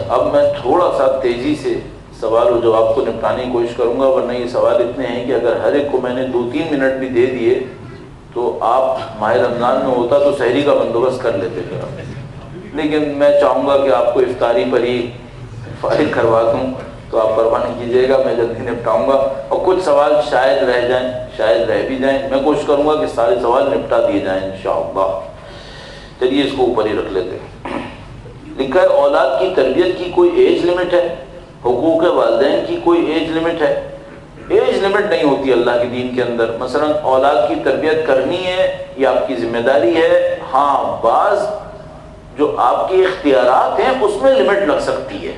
اب میں تھوڑا سا تیزی سے سوال و جواب کو نپٹانے کی کوشش کروں گا، ورنہ یہ سوال اتنے ہیں کہ اگر ہر ایک کو میں نے 2-3 منٹ بھی دے دیے تو آپ ماہ رمضان میں ہوتا تو سحری کا بندوبست کر لیتے تھے، لیکن میں چاہوں گا کہ آپ کو افطاری پر ہی فارغ کروا دوں، تو آپ پرواہ نہیں کیجیے گا، میں جلدی نپٹاؤں گا، اور کچھ سوال شاید رہ جائیں، شاید رہ بھی جائیں، میں کوشش کروں گا کہ سارے سوال نپٹا دیے جائیں انشاءاللہ۔ چلیے اس کو اوپر ہی رکھ لیتے ہیں۔ لکھا ہے اولاد کی تربیت کی کوئی ایج لمٹ ہے؟ حقوق والدین کی کوئی ایج لمٹ ہے؟ ایج لمٹ نہیں ہوتی اللہ کے دین کے اندر۔ مثلا اولاد کی تربیت کرنی ہے یہ آپ کی ذمہ داری ہے، ہاں بعض جو آپ کے اختیارات ہیں اس میں لمٹ لگ سکتی ہے،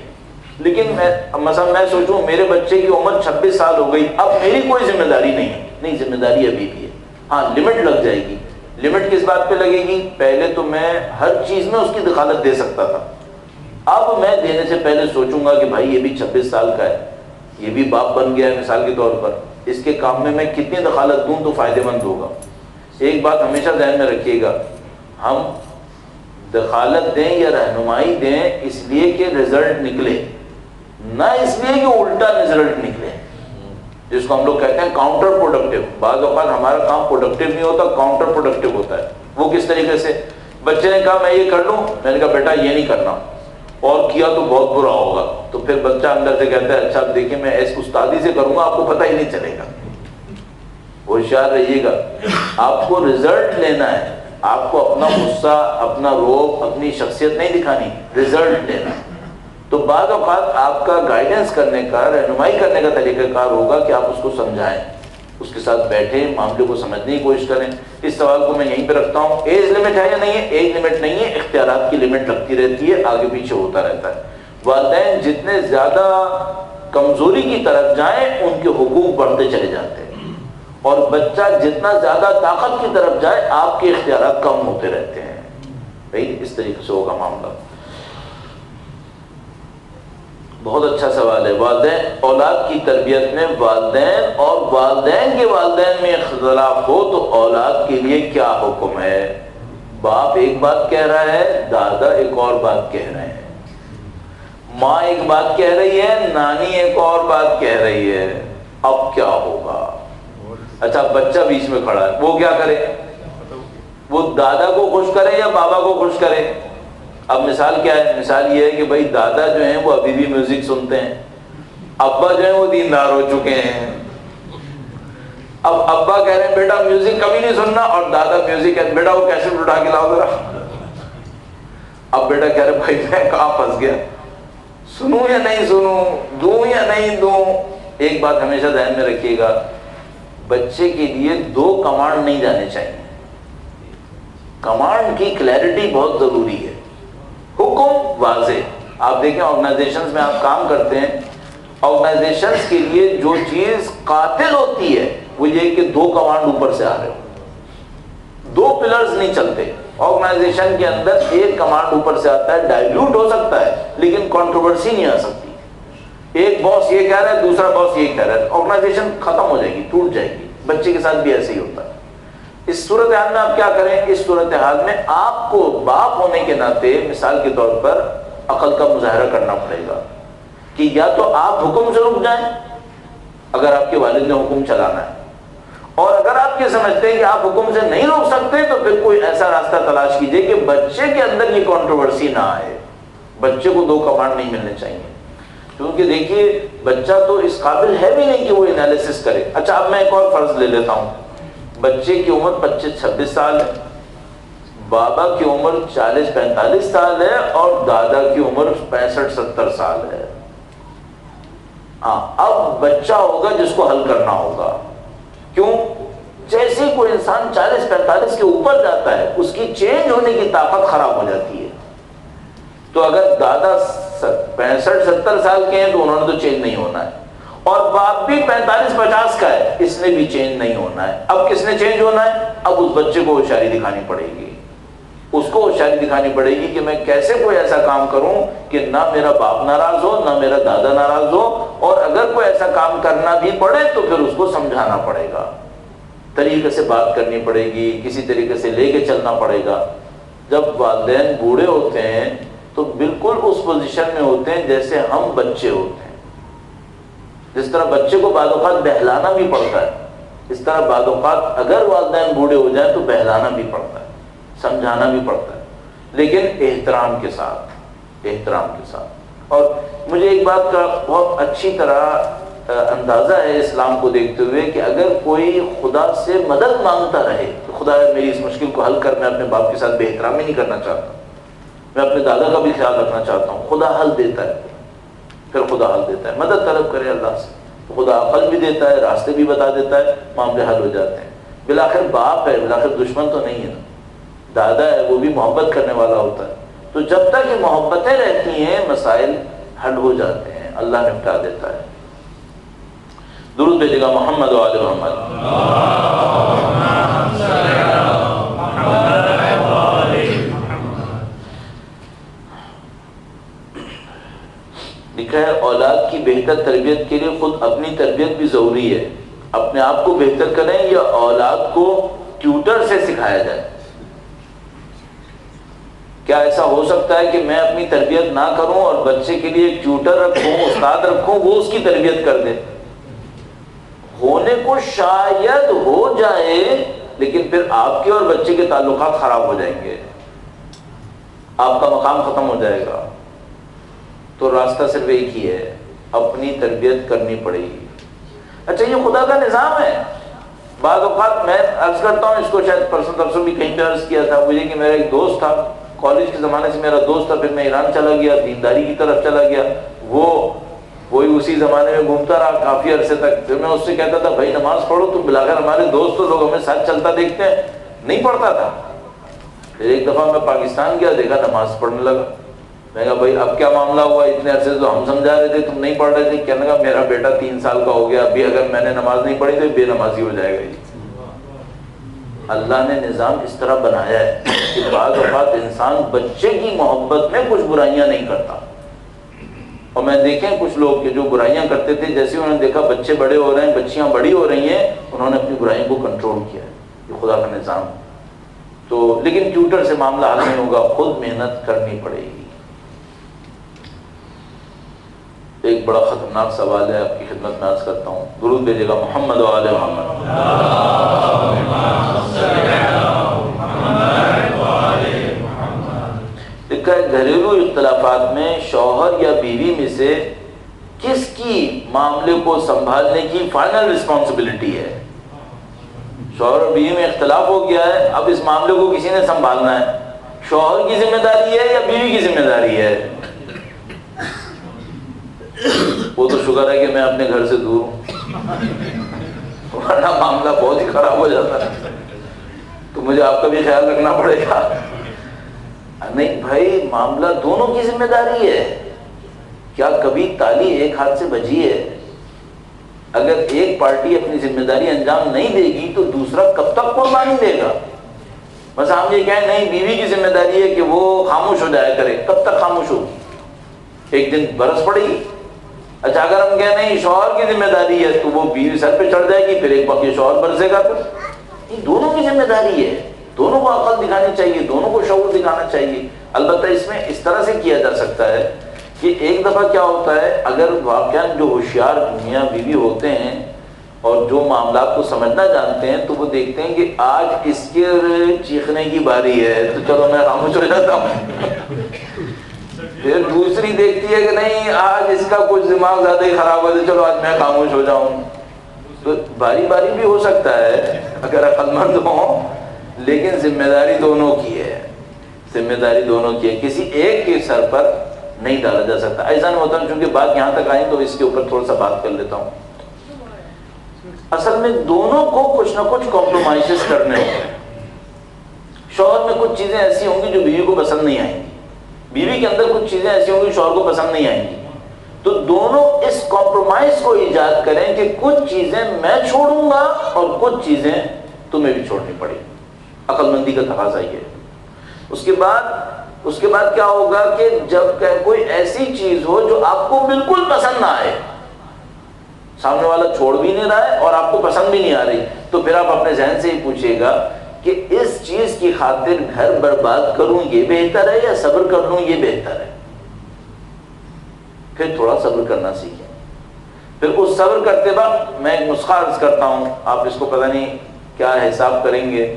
لیکن مثلا میں سوچوں میرے بچے کی عمر 26 سال ہو گئی، اب میری کوئی ذمہ داری نہیں ہے، نہیں ذمہ داری ابھی بھی ہے، ہاں لمٹ لگ جائے گی۔ لمٹ کس بات پہ لگے گی؟ پہلے تو میں ہر چیز میں اس کی دخالت دے سکتا تھا، اب میں دینے سے پہلے سوچوں گا کہ بھائی یہ بھی 26 سال کا ہے، یہ بھی باپ بن گیا ہے مثال کے طور پر، اس کے کام میں کتنی دخالت دوں تو فائدہ مند ہوگا۔ ایک بات ہمیشہ ذہن میں رکھیے گا، ہم دخالت دیں یا رہنمائی دیں اس لیے کہ رزلٹ نکلے، نہ اس لیے کہ الٹا رزلٹ نکلے، جس کو ہم لوگ کہتے ہیں کاؤنٹر پروڈکٹیو۔ بعض اوقات ہمارا کام پروڈکٹیو نہیں ہوتا، کاؤنٹر پروڈکٹیو ہوتا ہے۔ وہ کس طریقے سے؟ بچے نے کہا میں یہ کر لوں، میں نے کہا بیٹا یہ نہیں کرنا، اور کیا تو بہت برا ہوگا، تو پھر بچہ اندر سے کہتا ہے اچھا دیکھیں میں اس استادی سے کروں گا، آپ کو پتہ ہی نہیں چلے گا۔ ہوشیار رہیے گا، آپ کو رزلٹ لینا ہے، آپ کو اپنا غصہ، اپنا روب، اپنی شخصیت نہیں دکھانی، رزلٹ لینا ہے۔ تو بعض اوقات آپ کا گائیڈنس کرنے کا، رہنمائی کرنے کا طریقہ کار ہوگا کہ آپ اس کو سمجھائیں، اس کے ساتھ بیٹھیں، معاملے کو سمجھنے کی کوشش کریں۔ اس سوال کو میں یہیں پہ رکھتا ہوں۔ ایج لمٹ ہے یا نہیں ہے؟ ایج لمٹ نہیں ہے، اختیارات کی لمٹ لگتی رہتی ہے، آگے پیچھے ہوتا رہتا ہے۔ والدین جتنے زیادہ کمزوری کی طرف جائیں ان کے حقوق بڑھتے چلے جاتے ہیں، اور بچہ جتنا زیادہ طاقت کی طرف جائے آپ کے اختیارات کم ہوتے رہتے ہیں۔ بھائی اس طریقے سے ہوگا معاملہ۔ بہت اچھا سوال ہے۔ والدین اولاد کی تربیت میں والدین اور والدین کے والدین میں اختلاف ہو تو اولاد کے لیے کیا حکم ہے؟ باپ ایک بات کہہ رہا ہے، دادا ایک اور بات کہہ رہے ہیں، ماں ایک بات کہہ رہی ہے، نانی ایک اور بات کہہ رہی ہے، اب کیا ہوگا؟ اچھا بچہ بیچ میں کھڑا ہے، وہ کیا کرے؟ وہ دادا کو خوش کرے یا بابا کو خوش کرے؟ اب مثال کیا ہے؟ مثال یہ ہے کہ بھائی دادا جو ہیں وہ ابھی بھی میوزک سنتے ہیں، ابا جو ہیں وہ دیندار ہو چکے ہیں۔ اب ابا کہہ رہے ہیں بیٹا میوزک کبھی نہیں سننا، اور دادا میوزک ہے بیٹا وہ کیسے اٹھا کے لاؤ ذرا۔ اب بیٹا کہہ رہے بھائی میں کہاں پھنس گیا، سنوں یا نہیں سنوں، دوں یا نہیں دوں؟ ایک بات ہمیشہ ذہن میں رکھیے گا، بچے کے لیے 2 کمانڈ نہیں جانے چاہیے۔ کمانڈ کی کلیئرٹی بہت ضروری ہے، حکم واضح۔ آپ دیکھیں آرگنائزیشنز میں آپ کام کرتے ہیں، آرگنائزیشنز کے لیے جو چیز قاتل ہوتی ہے وہ یہ کہ 2 کمانڈ اوپر سے آ رہے ہو، 2 پلرز نہیں چلتے۔ آرگنائزیشن کے اندر ایک کمانڈ اوپر سے آتا ہے، ڈائلیوٹ ہو سکتا ہے لیکن کنٹروورسی نہیں آ سکتی۔ ایک باس یہ کہہ رہا ہے، دوسرا باس یہ کہہ رہا ہے، آرگنائزیشن ختم ہو جائے گی، ٹوٹ جائے گی۔ بچے کے ساتھ بھی ایسے ہی ہوتا ہے۔ اس صورتحال میں آپ کیا کریں؟ اس صورتحال میں آپ کو باپ ہونے کے ناطے مثال کے طور پر عقل کا مظاہرہ کرنا پڑے گا کہ یا تو آپ حکم سے رک جائیں اگر آپ کے والد نے حکم چلانا ہے، اور اگر آپ یہ سمجھتے ہیں کہ آپ حکم سے نہیں روک سکتے تو پھر کوئی ایسا راستہ تلاش کیجئے کہ بچے کے اندر یہ کنٹروورسی نہ آئے۔ بچے کو 2 کمانڈ نہیں ملنے چاہیے، کیونکہ دیکھیے بچہ تو اس قابل ہے بھی نہیں کہ وہ انالیسس کرے۔ اچھا اب میں ایک اور فرض لے لیتا ہوں، بچے کی عمر 25-26 سال ہے، بابا کی عمر 40-45 سال ہے، اور دادا کی عمر 65-70 سال ہے۔ اب بچہ ہوگا جس کو حل کرنا ہوگا۔ کیوں؟ جیسے کوئی انسان 40-45 کے اوپر جاتا ہے اس کی چینج ہونے کی طاقت خراب ہو جاتی ہے۔ تو اگر دادا 65-70 سال کے ہیں تو انہوں نے تو چینج نہیں ہونا ہے، اور باپ بھی 45-50 کا ہے، اس نے بھی چینج نہیں ہونا ہے۔ اب کس نے چینج ہونا ہے؟ اب اس بچے کو ہوشیاری دکھانی پڑے گی، اس کو ہوشیاری دکھانی پڑے گی کہ میں کیسے کوئی ایسا کام کروں کہ نہ میرا باپ ناراض ہو نہ میرا دادا ناراض ہو، اور اگر کوئی ایسا کام کرنا بھی پڑے تو پھر اس کو سمجھانا پڑے گا، طریقے سے بات کرنی پڑے گی، کسی طریقے سے لے کے چلنا پڑے گا۔ جب والدین بوڑھے ہوتے ہیں تو بالکل اس پوزیشن میں ہوتے ہیں جیسے ہم بچے ہوتے ہیں. جس طرح بچے کو بعض اوقات بہلانا بھی پڑتا ہے، اس طرح بعض اوقات اگر والدین بوڑھے ہو جائیں تو بہلانا بھی پڑتا ہے، سمجھانا بھی پڑتا ہے، لیکن احترام کے ساتھ، احترام کے ساتھ. اور مجھے ایک بات کا بہت اچھی طرح اندازہ ہے اسلام کو دیکھتے ہوئے کہ اگر کوئی خدا سے مدد مانگتا رہے کہ خدا میری اس مشکل کو حل کر، میں اپنے باپ کے ساتھ بے احترامی نہیں کرنا چاہتا، میں اپنے دادا کا بھی خیال رکھنا چاہتا ہوں، خدا حل دیتا ہے. پھر خدا حل دیتا ہے. مدد طلب کرے اللہ سے، خدا عقل بھی دیتا ہے، راستے بھی بتا دیتا ہے، معاملے حل ہو جاتے ہیں. بالآخر باپ ہے، بالآخر دشمن تو نہیں ہے نا. دادا ہے، وہ بھی محبت کرنے والا ہوتا ہے. تو جب تک یہ محبتیں رہتی ہیں مسائل حل ہو جاتے ہیں، اللہ نپٹا دیتا ہے. درود بھیجے گا محمد و آل محمد. لکھا ہے اولاد کی بہتر تربیت کے لیے خود اپنی تربیت بھی ضروری ہے. اپنے آپ کو بہتر کریں یا اولاد کو ٹیوٹر سے سکھایا جائے. کیا ایسا ہو سکتا ہے کہ میں اپنی تربیت نہ کروں اور بچے کے لیے ایک ٹیوٹر رکھوں، استاد رکھوں، وہ اس کی تربیت کر دے؟ ہونے کو شاید ہو جائے، لیکن پھر آپ کے اور بچے کے تعلقات خراب ہو جائیں گے، آپ کا مقام ختم ہو جائے گا. تو راستہ صرف ایک ہی ہے، اپنی تربیت کرنی پڑے گی. اچھا یہ خدا کا نظام ہے. بعض اوقات میں عرض کرتا ہوں، اس کو شاید پرسوں بھی کہیں پہ عرض کیا تھا مجھے، کہ میرا ایک دوست تھا، کالج کے زمانے سے میرا دوست تھا، پھر میں ایران چلا گیا، دینداری کی طرف چلا گیا، وہی اسی زمانے میں گھومتا رہا کافی عرصے تک. پھر میں اس سے کہتا تھا بھائی نماز پڑھو، تم بلاخر ہمارے دوست تو لوگ ہمیں ساتھ چلتا دیکھتے ہیں. نہیں پڑھتا تھا. پھر ایک دفعہ میں پاکستان گیا، دیکھا نماز پڑھنے لگا. میں کہا بھائی اب کیا معاملہ ہوا؟ اتنے عرصے سے تو ہم سمجھا رہے تھے تم نہیں پڑھ رہے تھے. کہنے لگا میرا بیٹا 3 سال کا ہو گیا، ابھی اگر میں نے نماز نہیں پڑھی تو بے نمازی ہو جائے گا. اللہ نے نظام اس طرح بنایا ہے کہ بعض اوقات انسان بچے کی محبت میں کچھ برائیاں نہیں کرتا. اور میں دیکھیں کچھ لوگ کہ جو برائیاں کرتے تھے، جیسے انہوں نے دیکھا بچے بڑے ہو رہے ہیں، بچیاں بڑی ہو رہی ہیں، انہوں نے اپنی برائیوں کو کنٹرول کیا ہے. یہ خدا کا نظام. تو لیکن ٹیوٹر سے معاملہ حل نہیں ہوگا، خود محنت کرنی پڑے گی. ایک بڑا خطرناک سوال ہے، آپ کی خدمت میں عرض کرتا ہوں. درود بھیجے گا محمد و آل محمد. لکھا ہے گھریلو اختلافات میں شوہر یا بیوی میں سے کس کی معاملے کو سنبھالنے کی فائنل رسپانسبلٹی ہے؟ شوہر اور بیوی میں اختلاف ہو گیا ہے، اب اس معاملے کو کسی نے سنبھالنا ہے. شوہر کی ذمہ داری ہے یا بیوی کی ذمہ داری ہے؟ وہ تو شکر ہے کہ میں اپنے گھر سے دور ہوں، ورنہ معاملہ بہت ہی خراب ہو جاتا ہے. تو مجھے آپ کا بھی خیال رکھنا پڑے گا. نہیں بھائی، معاملہ دونوں کی ذمہ داری ہے. کیا کبھی تالی ایک ہاتھ سے بجی ہے؟ اگر ایک پارٹی اپنی ذمہ داری انجام نہیں دے گی تو دوسرا کب تک قربانی دے گا؟ بس ہم یہ کہیں نہیں بیوی کی ذمہ داری ہے کہ وہ خاموش ہو جایا کرے. کب تک خاموش ہو؟ ایک دن برس پڑے گی. اچھا اگر ہم کہیں نہیں شوہر کی ذمہ داری ہے تو وہ بیوی سر پہ چڑھ جائے گی، پھر ایک وقت یہ شوہر برسے گا. پھر یہ دونوں کی ذمہ داری ہے، دونوں کو عقل دکھانی چاہیے، دونوں کو شعور دکھانا چاہیے. البتہ اس میں اس طرح سے کیا جا سکتا ہے کہ ایک دفعہ کیا ہوتا ہے، اگر واقعا جو ہوشیار میاں بیوی ہوتے ہیں اور جو معاملات کو سمجھنا جانتے ہیں تو وہ دیکھتے ہیں کہ آج اس کے چیخنے کی باری ہے تو چلو میں خاموش ہو جاتا ہوں. پھر دوسری دیکھتی ہے کہ نہیں آج اس کا کچھ دماغ زیادہ ہی خراب ہو، چلو آج میں خاموش ہو جاؤں. تو باری باری بھی ہو سکتا ہے اگر عقل مند ہوں، لیکن ذمہ داری دونوں کی ہے. ذمہ داری دونوں کی ہے، کسی ایک کے سر پر نہیں ڈالا جا سکتا. ایسا نہیں ہوتا، چونکہ بات یہاں تک آئی تو اس کے اوپر تھوڑا سا بات کر لیتا ہوں. اصل میں دونوں کو کچھ نہ کچھ کمپرومائزز کرنے ہوتے ہیں. شوہر میں کچھ چیزیں ایسی ہوں گی جو بیوی کو پسند نہیں آئیں گی، بیوی کے اندر کچھ چیزیں ایسی ہوں گی شوہر کو پسند نہیں آئیں گی. تو دونوں اس کمپرومائز کو ایجاد کریں کہ کچھ چیزیں میں چھوڑوں گا اور کچھ چیزیں تمہیں بھی چھوڑنی پڑے گی. عقل مندی کا تقاضا یہ ہے. اس کے بعد کیا ہوگا کہ جب کوئی ایسی چیز ہو جو آپ کو بالکل پسند نہ آئے، سامنے والا چھوڑ بھی نہیں رہا ہے اور آپ کو پسند بھی نہیں آ رہی، تو پھر آپ اپنے ذہن سے ہی پوچھیے گا کہ اس چیز کی خاطر گھر برباد کروں یہ بہتر ہے یا صبر کر لوں یہ بہتر ہے؟ پھر تھوڑا صبر کرنا سیکھیں. پھر اس صبر کرتے وقت میں ایک نسخہ عرض کرتا ہوں، آپ اس کو پتہ نہیں کیا حساب کریں گے.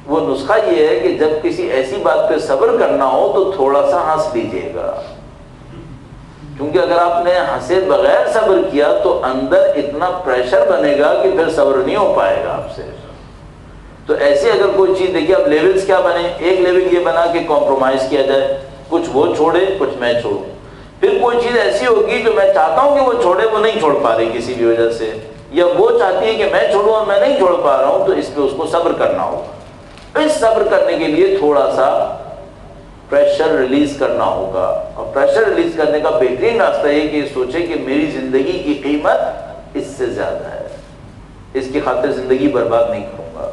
وہ نسخہ یہ ہے کہ جب کسی ایسی بات پہ صبر کرنا ہو تو تھوڑا سا ہنس لیجیے گا، کیونکہ اگر آپ نے ہنسے بغیر صبر کیا تو اندر اتنا پریشر بنے گا کہ پھر صبر نہیں ہو پائے گا آپ سے. تو ایسے اگر کوئی چیز دیکھیے، اب لیولز کیا بنے، ایک لیول یہ بنا کہ کمپرومائز کیا جائے، کچھ وہ چھوڑے کچھ میں چھوڑوں. پھر کوئی چیز ایسی ہوگی جو میں چاہتا ہوں کہ وہ چھوڑے، وہ نہیں چھوڑ پا رہی کسی بھی وجہ سے، یا وہ چاہتی ہے کہ میں چھوڑوں اور میں نہیں چھوڑ پا رہا ہوں، تو اس پہ اس کو صبر کرنا ہوگا. اس صبر کرنے کے لیے تھوڑا سا پریشر ریلیز کرنا ہوگا. اور پریشر ریلیز کرنے کا بہترین راستہ یہ کہ سوچے کہ میری زندگی کی قیمت اس سے زیادہ ہے، اس کی خاطر زندگی برباد نہیں کروں گا.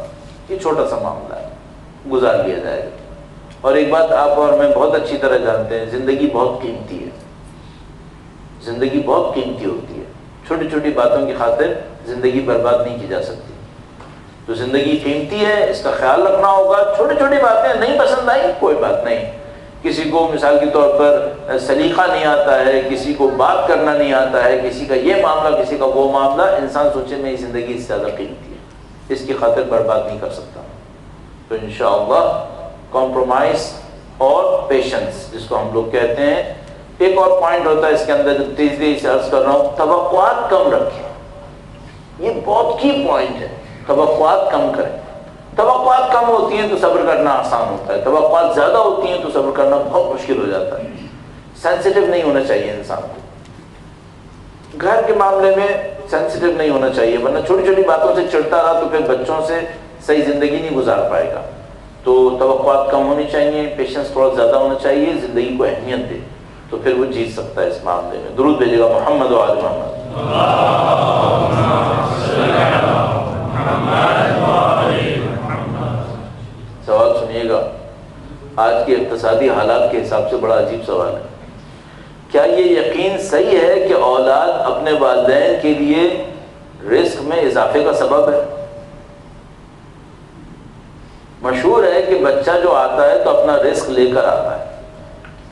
یہ چھوٹا سا معاملہ ہے، گزار لیا جائے گا. اور ایک بات آپ اور میں بہت اچھی طرح جانتے ہیں، زندگی بہت قیمتی ہے، زندگی بہت قیمتی ہوتی ہے. چھوٹی چھوٹی باتوں کی خاطر زندگی برباد نہیں کی جا سکتی. تو زندگی قیمتی ہے، اس کا خیال رکھنا ہوگا. چھوٹی چھوٹی باتیں نہیں پسند آئی کوئی بات نہیں. کسی کو مثال کے طور پر سلیقہ نہیں آتا ہے، کسی کو بات کرنا نہیں آتا ہے، کسی کا یہ معاملہ کسی کا وہ معاملہ، انسان سوچے میری زندگی اس سے زیادہ قیمتی ہے، اس کی خاطر برباد نہیں کر سکتا. تو انشاءاللہ کمپرومائز اور پیشنس جس کو ہم لوگ کہتے ہیں. ایک اور پوائنٹ ہوتا ہے اس کے اندر جو تیزی سے عرض کر رہا ہوں، توقعات کم رکھیں. یہ بہت کی پوائنٹ ہے، توقعات کم کریں. توقعات کم ہوتی ہیں تو صبر کرنا آسان ہوتا ہے، توقعات زیادہ ہوتی ہیں تو صبر کرنا بہت مشکل ہو جاتا ہے. سینسیٹیو نہیں ہونا چاہیے انسان کو، گھر کے معاملے میں سینسیٹیو نہیں ہونا چاہیے، ورنہ چھوٹی چھوٹی باتوں سے چڑھتا رہا تو پھر بچوں سے صحیح زندگی نہیں گزار پائے گا. تو توقعات کم ہونی چاہیے، پیشنس تھوڑا زیادہ ہونا چاہیے، زندگی کو اہمیت دے تو پھر وہ جیت سکتا ہے اس معاملے میں. درود بھیجے گا محمد و آل محمد. سوال سنیے گا، آج کے اقتصادی حالات کے حساب سے بڑا عجیب سوال ہے. کیا یہ یقین صحیح ہے کہ اولاد اپنے والدین کے لیے رزق میں اضافے کا سبب ہے؟ مشہور ہے کہ بچہ جو آتا ہے تو اپنا رزق لے کر آتا ہے.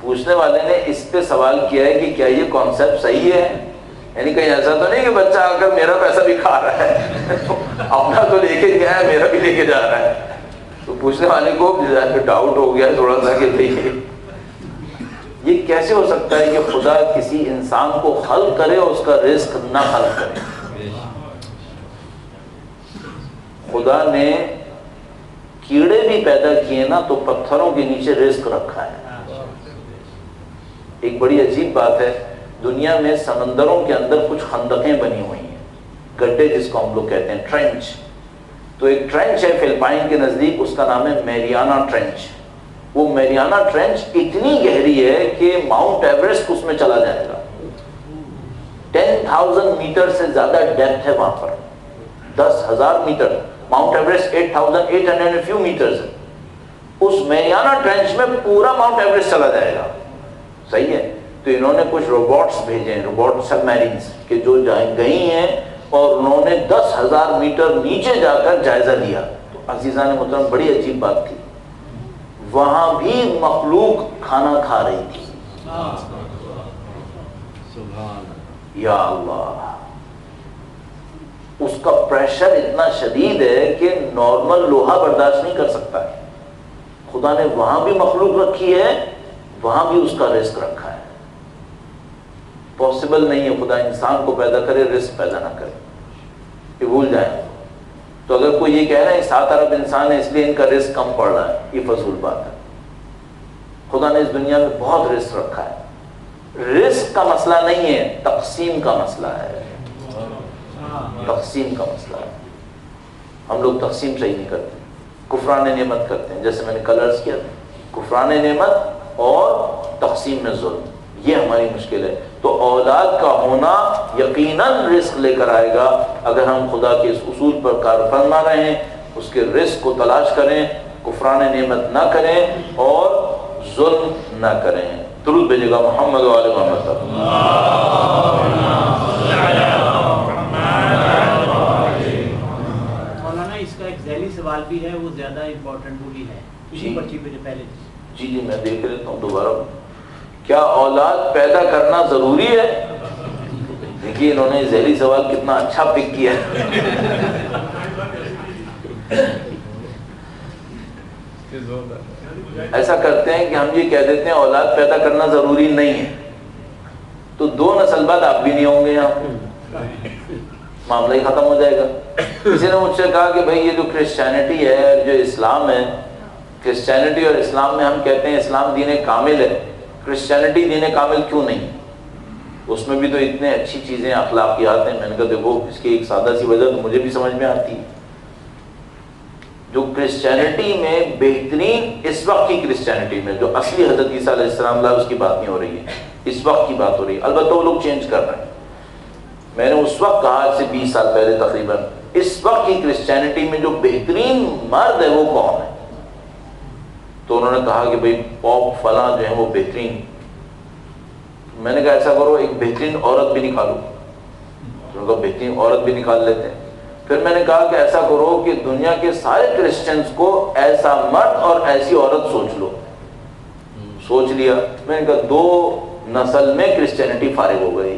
پوچھنے والے نے اس پہ سوال کیا ہے کہ کیا یہ کانسیپٹ صحیح ہے؟ یعنی کہیں ایسا تو نہیں کہ بچہ آ کر میرا پیسہ بھی کھا رہا ہے اپنا تو لے کے گیا ہے میرا بھی لے کے جا رہا ہے. تو پوچھنے والے کو ڈاؤٹ ہو گیا تھوڑا سا کہ یہ کیسے ہو سکتا ہے کہ خدا کسی انسان کو خلق کرے اور اس کا رزق نہ خلق کرے. خدا نے کیڑے بھی پیدا کیے نا تو پتھروں کے نیچے رزق رکھا ہے. ایک بڑی عجیب بات ہے، دنیا میں سمندروں کے اندر کچھ خندقیں بنی ہوئی ہیں، گڈھے جس کو ہم لوگ کہتے ہیں، ٹرینچ. تو ایک ٹرینچ ہے فلپائن کے نزدیک، اس کا نام ہے میریانا ٹرینچ. وہ میریانا ٹرینچ اتنی گہری ہے کہ ماؤنٹ ایوریسٹ اس میں چلا جائے گا. 10,000 میٹر سے زیادہ ڈیپتھ ہے وہاں پر، 10,000 metre. Mount Everest 8,800 few metres ہے. اس میریانا ٹرینچ میں پورا ماؤنٹ ایوریسٹ چلا جائے گا. صحیح ہے. تو انہوں نے کچھ روبوٹس بھیجے ہیں، روبوٹ سب میرینز کہ جو گئی ہیں اور انہوں نے 10,000 میٹر نیچے جا کر جائزہ لیا. تو عزیزان محترم بڑی عجیب بات تھی، وہاں بھی مخلوق کھانا کھا رہی تھی. یا اللہ، اس کا پریشر اتنا شدید ہے کہ نارمل لوہا برداشت نہیں کر سکتا ہے. خدا نے وہاں بھی مخلوق رکھی ہے، وہاں بھی اس کا رزق رکھا ہے. پاسبل نہیں ہے خدا انسان کو پیدا کرے رزق پیدا نہ کرے، یہ بھول جائیں. تو اگر کوئی یہ کہہ رہا ہے 7 ارب انسان ہے اس لیے ان کا رزق کم پڑ رہا ہے، یہ فضول بات ہے. خدا نے اس دنیا میں بہت رزق رکھا ہے. رزق کا مسئلہ نہیں ہے، تقسیم کا مسئلہ ہے. تقسیم کا مسئلہ ہے. ہم لوگ تقسیم صحیح نہیں کرتے، کفران نعمت کرتے ہیں. جیسے میں نے کل عرض کیا تھا، کفران نعمت اور تقسیم میں ظلم، یہ ہماری مشکل ہے. تو اولاد کا ہونا یقیناً رزق لے کر آئے گا اگر ہم خدا کے اس اصول پر کار فرما رہیں، اس کے رزق کو تلاش کریں، کفران نعمت نہ کریں اور ظلم نہ کریں. درود بھیجے گا محمد و آل محمد. مولانا اس کا ایک ذیلی سوال بھی ہے، وہ زیادہ امپورٹنٹ بھی ہے. اسی پرچی پہ پہلے جی میں دیکھ لیتا ہوں دوبارہ. کیا اولاد پیدا کرنا ضروری ہے؟ دیکھیے انہوں نے ذیلی سوال کتنا اچھا پک کیا ایسا کرتے ہیں کہ ہم یہ کہہ دیتے ہیں اولاد پیدا کرنا ضروری نہیں ہے، تو 2 نسل بعد آپ بھی نہیں ہوں گے یہاں، معاملہ ہی ختم ہو جائے گا۔ کسی نے مجھ سے کہا کہ بھئی یہ جو کرسچینٹی ہے، جو اسلام ہے، کرسچینٹی اور اسلام میں ہم کہتے ہیں اسلام دین کامل ہے، کرسچینٹی دین کامل کیوں نہیں؟ اس میں بھی تو اتنے اچھی چیزیں اخلاقیات ہیں۔ میں نے کہا دیکھو اس کی ایک سادہ سی وجہ تو مجھے بھی سمجھ میں آتی ہے۔ جو کرسچینٹی میں بہترین اس وقت کی کرسچینٹی میں جو اصلی حضرت عیسیٰ علیہ السلام اس کی بات نہیں ہو رہی ہے، اس وقت کی بات ہو رہی ہے، البتہ وہ لوگ چینج کر رہے ہیں۔ میں نے اس وقت کہا آج سے 20 سال پہلے تقریباً، اس وقت کی کرسچینٹی میں جو بہترین مرد ہے وہ کون ہے؟ تو انہوں نے کہا کہ بھئی پوپ فلاں جو ہے وہ بہترین۔ میں نے کہا ایسا کرو ایک بہترین عورت بھی نکالو، انہوں نے کہا بہترین عورت بھی نکال لیتے ہیں۔ پھر میں نے کہا کہ ایسا کرو کہ دنیا کے سارے کرسچنز کو ایسا مرد اور ایسی عورت سوچ لو۔ سوچ لیا۔ میں نے کہا 2 نسل میں کرسچینٹی فارغ ہو گئی،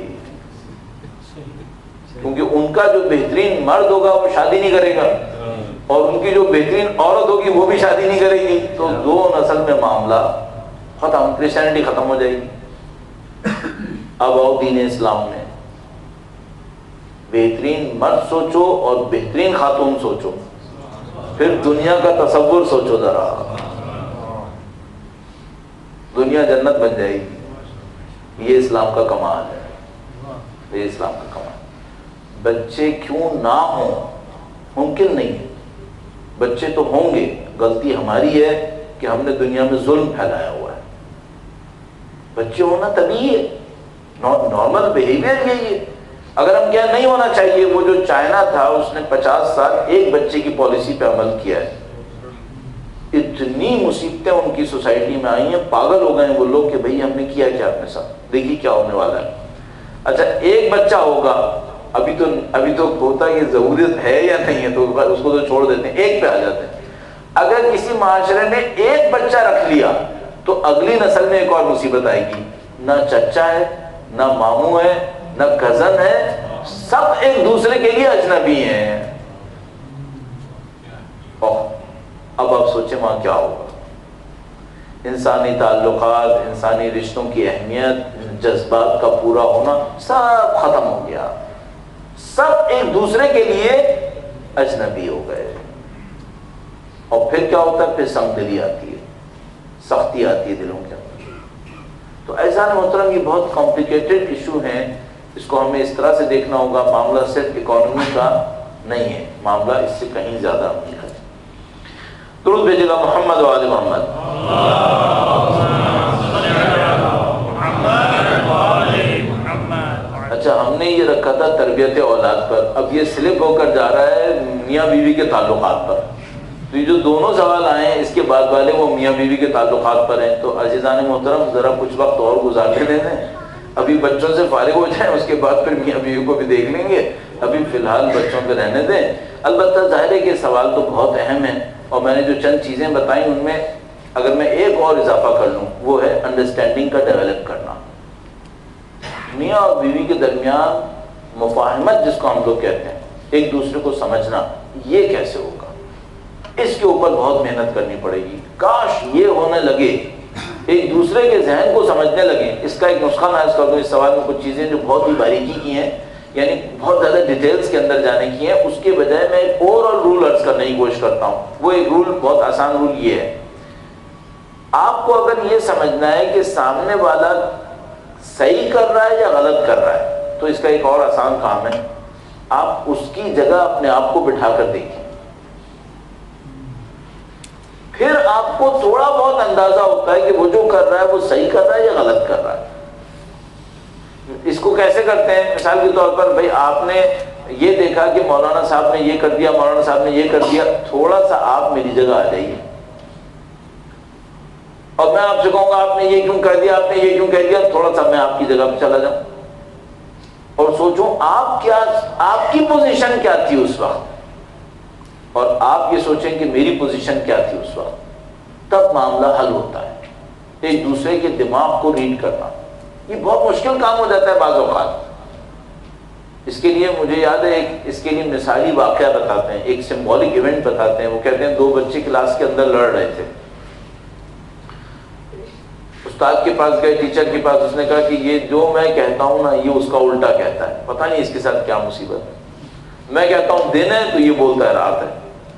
کیونکہ ان کا جو بہترین مرد ہوگا وہ شادی نہیں کرے گا اور ان کی جو بہترین عورت ہوگی وہ بھی شادی نہیں کرے گی، تو 2 نسل میں معاملہ ختم، کرسچینٹی ختم ہو جائے گی۔ اب آؤ دین اسلام میں، بہترین مرد سوچو اور بہترین خاتون سوچو، پھر دنیا کا تصور سوچو ذرا، دنیا جنت بن جائے گی۔ یہ اسلام کا کمال ہے، یہ اسلام کا کمال۔ بچے کیوں نہ ہوں؟ ممکن نہیں ہے، بچے تو ہوں گے، غلطی ہماری ہے کہ ہم نے دنیا میں ظلم پھیلایا ہوا ہے۔ بچے ہونا طبیعی ہے، نارمل بیہیویئر یہی ہے۔ اگر ہم کیا نہیں ہونا چاہیے، وہ جو چائنا تھا اس نے 50 سال ایک بچے کی پالیسی پہ عمل کیا ہے، اتنی مصیبتیں ان کی سوسائٹی میں آئی ہیں، پاگل ہو گئے ہیں وہ لوگ کہ بھئی ہم نے کیا کیا اپنے ساتھ، دیکھیے کیا ہونے والا ہے۔ اچھا ایک بچہ ہوگا، ابھی تو ہوتا ہے کہ ضرورت ہے یا نہیں ہے تو اس کو تو چھوڑ دیتے ہیں، ایک پہ آ جاتے ہیں۔ اگر کسی معاشرے نے ایک بچہ رکھ لیا تو اگلی نسل میں ایک اور مصیبت آئے گی، نہ چچا ہے، نہ ماموں ہے، نہ کزن ہے، سب ایک دوسرے کے لیے اجنبی ہیں۔ اب آپ سوچیں وہاں کیا ہوگا؟ انسانی تعلقات، انسانی رشتوں کی اہمیت، جذبات کا پورا ہونا سب ختم ہو گیا، سب ایک دوسرے کے لیے اجنبی ہو گئے۔ اور پھر کیا ہوتا ہے؟ پھر سنگ دلی آتی ہے، سختی آتی ہے دلوں کے اندر۔ تو ایسا نہیں محترم، یہ بہت کمپلیکیٹڈ ایشو ہیں، اس کو ہمیں اس طرح سے دیکھنا ہوگا۔ معاملہ صرف اکانومی کا نہیں ہے، معاملہ اس سے کہیں زیادہ عمیق ہے۔ درود بھیجے گا محمد و آل محمد۔ اچھا ہم نے یہ رکھا تھا تربیت اولاد پر، اب یہ سلپ ہو کر جا رہا ہے میاں بیوی کے تعلقات پر۔ تو یہ جو دونوں سوال آئے ہیں اس کے بعد والے وہ میاں بیوی کے تعلقات پر ہیں۔ تو عزیزان محترم ذرا کچھ وقت اور گزارنے دیں، ابھی بچوں سے فارغ ہو جائیں، اس کے بعد پھر میاں بیوی کو بھی دیکھ لیں گے، ابھی فی الحال بچوں پہ رہنے دیں۔ البتہ ظاہر ہے کہ سوال تو بہت اہم ہے، اور میں نے جو چند چیزیں بتائیں ان میں اگر میں ایک اور اضافہ کر لوں وہ ہے انڈرسٹینڈنگ کا ڈیولپ کرنا۔ میاں اور بیوی کے درمیان مفاہمت جس کو ہم لوگ کہتے ہیں، ایک دوسرے کو سمجھنا، یہ کیسے ہوگا؟ اس کے اوپر بہت محنت کرنی پڑے گی۔ کاش یہ ہونے لگے، ایک دوسرے کے ذہن کو سمجھنے لگے۔ اس کا ایک نسخہ میں عرض کر دوں، اس سوال میں کچھ چیزیں جو بہت ہی باریکی کی ہیں، یعنی بہت زیادہ ڈیٹیلز کے اندر جانے کی ہیں، اس کے بجائے میں ایک اوور رول عرض کرنے کی کوشش کرتا ہوں۔ وہ ایک رول، بہت آسان رول یہ ہے، آپ کو اگر یہ سمجھنا ہے کہ سامنے والا صحیح کر رہا ہے یا غلط کر رہا ہے، تو اس کا ایک اور آسان کام ہے، آپ اس کی جگہ اپنے آپ کو بٹھا کر دیکھیں، پھر آپ کو تھوڑا بہت اندازہ ہوتا ہے کہ وہ جو کر رہا ہے وہ صحیح کر رہا ہے یا غلط کر رہا ہے۔ اس کو کیسے کرتے ہیں؟ مثال کے طور پر بھائی آپ نے یہ دیکھا کہ مولانا صاحب نے یہ کر دیا، مولانا صاحب نے یہ کر دیا، تھوڑا سا آپ میری جگہ آ جائیے اور میں آپ سے کہوں گا آپ نے یہ کیوں کر دیا، آپ نے یہ کیوں کہہ دیا، تھوڑا سا میں آپ کی جگہ پہ چلا جاؤں اور سوچوں آپ کی پوزیشن کیا تھی اس وقت، اور آپ یہ سوچیں کہ میری پوزیشن کیا تھی اس وقت، تب معاملہ حل ہوتا ہے۔ ایک دوسرے کے دماغ کو ریڈ کرنا، یہ بہت مشکل کام ہو جاتا ہے بعض اوقات۔ اس کے لیے مجھے یاد ہے اس کے لیے مثالی واقعہ بتاتے ہیں، ایک سمبولک ایونٹ بتاتے ہیں۔ وہ کہتے ہیں 2 بچے کلاس کے اندر لڑ رہے تھے، استاد کے پاس گئے، ٹیچر کے پاس، اس نے کہا کہ یہ جو میں کہتا ہوں نا یہ اس کا الٹا کہتا ہے، پتہ نہیں اس کے ساتھ کیا مصیبت ہے۔ میں کہتا ہوں دن ہے تو یہ بولتا ہے رات ہے،